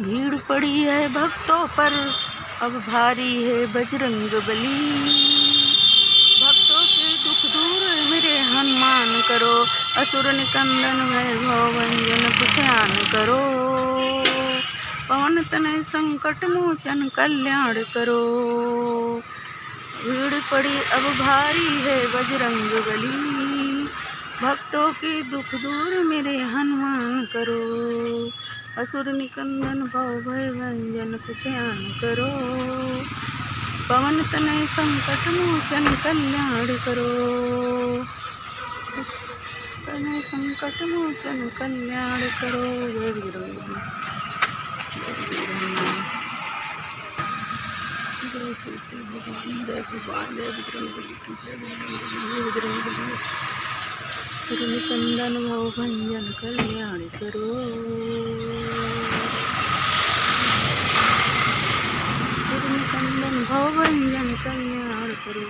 भीड़ पड़ी है भक्तों पर, अब भारी है बजरंग बली। भक्तों के दुख दूर मेरे हनुमान करो, असुर निकंदन वैभव भंजन कुशयान करो। पवन तनय संकट मोचन कल्याण करो। भीड़ पड़ी अब भारी है बजरंग बली। भक्तों के दुख दूर मेरे हनुमान करो, असुर निकंदन भव भय भंजन कुशयान करो। पवन तनय संकट मोचन कल्याण करो, तनय संकट मोचन कल्याण करो। जय बजरंग जय सीते भगवान, जय भगवान, जय बजरंग बली की जय, बजरंग बली असुर निकंदन भव भंजन कल्याण करो। असुर निकंदन भव भंजन कल्याण करो।